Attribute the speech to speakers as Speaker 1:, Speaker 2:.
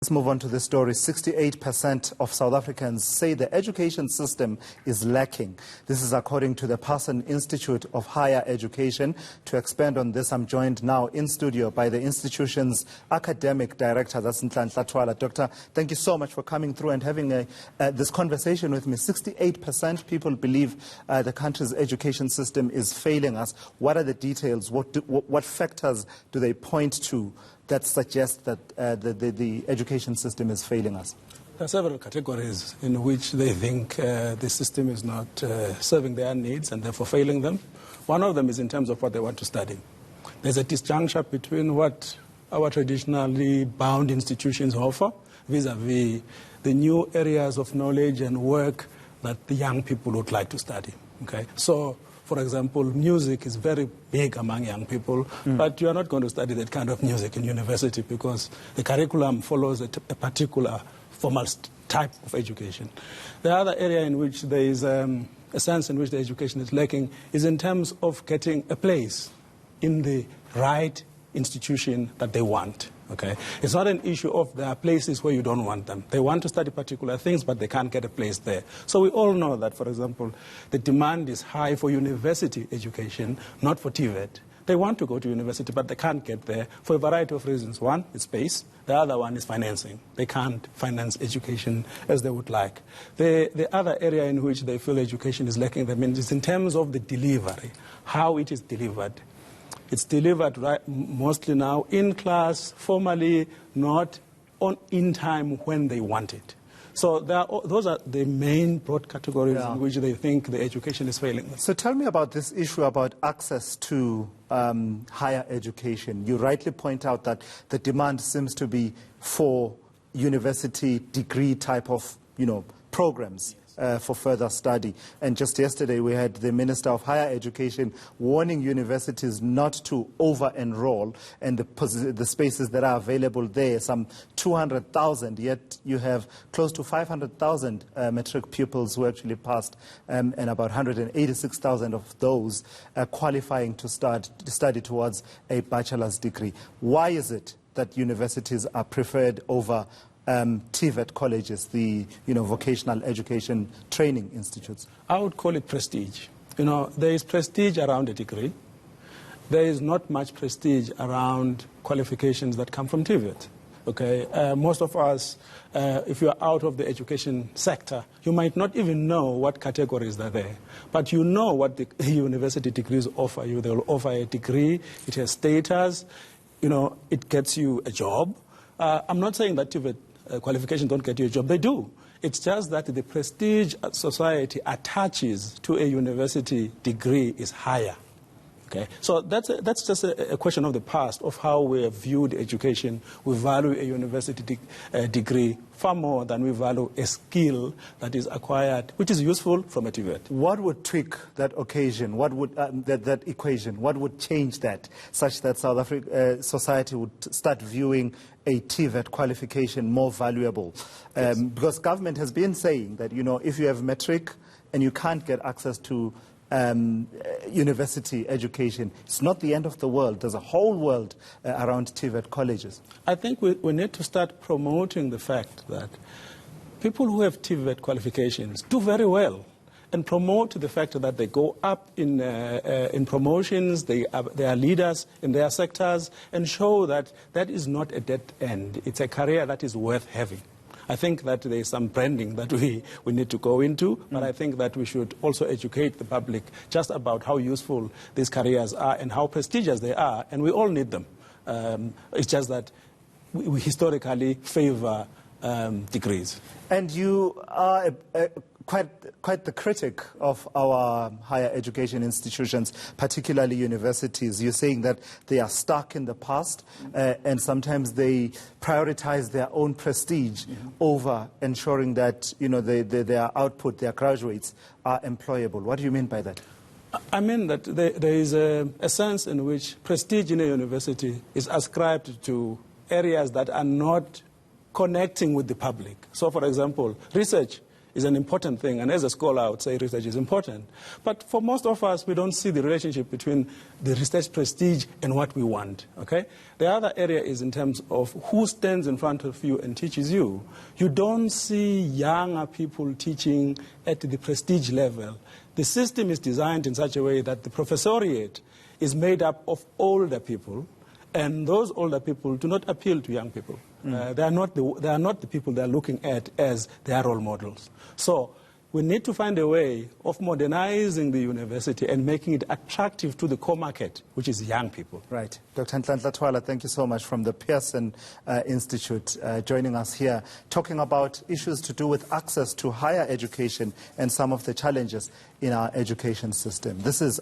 Speaker 1: Let's move on to the story. 68% of South Africans say the education system is lacking. This is according to the Pearson Institute of Higher Education. To expand on this, I'm joined now in studio by the institution's academic director, that's Nhlanhla Thwala. Doctor, thank you so much for coming through and having this conversation with me. 68% people believe the country's education system is failing us. What are the details? What factors do they point to that suggests that the education system is failing us?
Speaker 2: There are several categories in which they think the system is not serving their needs and therefore failing them. One of them is in terms of what they want to study. There's a disjuncture between what our traditionally bound institutions offer vis-à-vis the new areas of knowledge and work that the young people would like to study. Okay? So, for example, music is very big among young people, but you are not going to study that kind of music in university because the curriculum follows a particular formal type of education. The other area in which there is a sense in which the education is lacking is in terms of getting a place in the right institution that they want. Okay? It's not an issue of there are places where you don't want them. They want to study particular things, but they can't get a place there. So we all know that, for example, the demand is high for university education, not for TVET. They want to go to university, but they can't get there for a variety of reasons. One is space. The other one is financing. They can't finance education as they would like. The other area in which they feel education is lacking them is in terms of the delivery, how it is delivered. It's delivered mostly now in class, formally, not in time when they want it. So those are the main broad categories in which they think the education is failing.
Speaker 1: So tell me about this issue about access to higher education. You rightly point out that the demand seems to be for university degree type of, programs. For further study. And just yesterday we had the Minister of Higher Education warning universities not to over-enroll, and the spaces that are available there, some 200,000, yet you have close to 500,000 matric pupils who actually passed, and about 186,000 of those qualifying to study towards a bachelor's degree. Why is it that universities are preferred over TVET colleges, the vocational education training institutes?
Speaker 2: I would call it prestige. There is prestige around a degree. There is not much prestige around qualifications that come from TVET. Okay, most of us, if you are out of the education sector, you might not even know what categories are there. But you know what the university degrees offer you. They will offer a degree. It has status. It gets you a job. I'm not saying that TVET qualifications don't get you a job. They do. It's just that the prestige society attaches to a university degree is higher. Okay? So that's just a question of the past, of how we have viewed education. We value a university degree far more than we value a skill that is acquired, which is useful from a TVET.
Speaker 1: What would tweak that occasion? What would that equation? What would change that, such that South Africa society would start viewing a TVET qualification more valuable? Yes. Because government has been saying that if you have matric and you can't get access to university education, it's not the end of the world. There's a whole world around TVET colleges.
Speaker 2: I think we need to start promoting the fact that people who have TVET qualifications do very well, and promote the fact that they go up in promotions, they are leaders in their sectors, and show that that is not a dead end. It's a career that is worth having. I think that there is some branding that we need to go into, but I think that we should also educate the public just about how useful these careers are and how prestigious they are, and we all need them. It's just that we historically favor degrees.
Speaker 1: And you are quite the critic of our higher education institutions, particularly universities. You're saying that they are stuck in the past, and sometimes they prioritize their own prestige over ensuring that their output, their graduates, are employable. What do you mean by that?
Speaker 2: I mean that there is a sense in which prestige in a university is ascribed to areas that are not connecting with the public. So, for example, research is an important thing, and as a scholar, I would say research is important. But for most of us, we don't see the relationship between the research prestige and what we want, okay? The other area is in terms of who stands in front of you and teaches you. You don't see younger people teaching at the prestige level. The system is designed in such a way that the professoriate is made up of older people, and those older people do not appeal to young people. They are not the people they are looking at as their role models. So we need to find a way of modernizing the university and making it attractive to the core market, which is young people.
Speaker 1: Right. Dr. Nhlanhla Thwala, thank you so much from the Pearson Institute, joining us here, talking about issues to do with access to higher education and some of the challenges in our education system. This is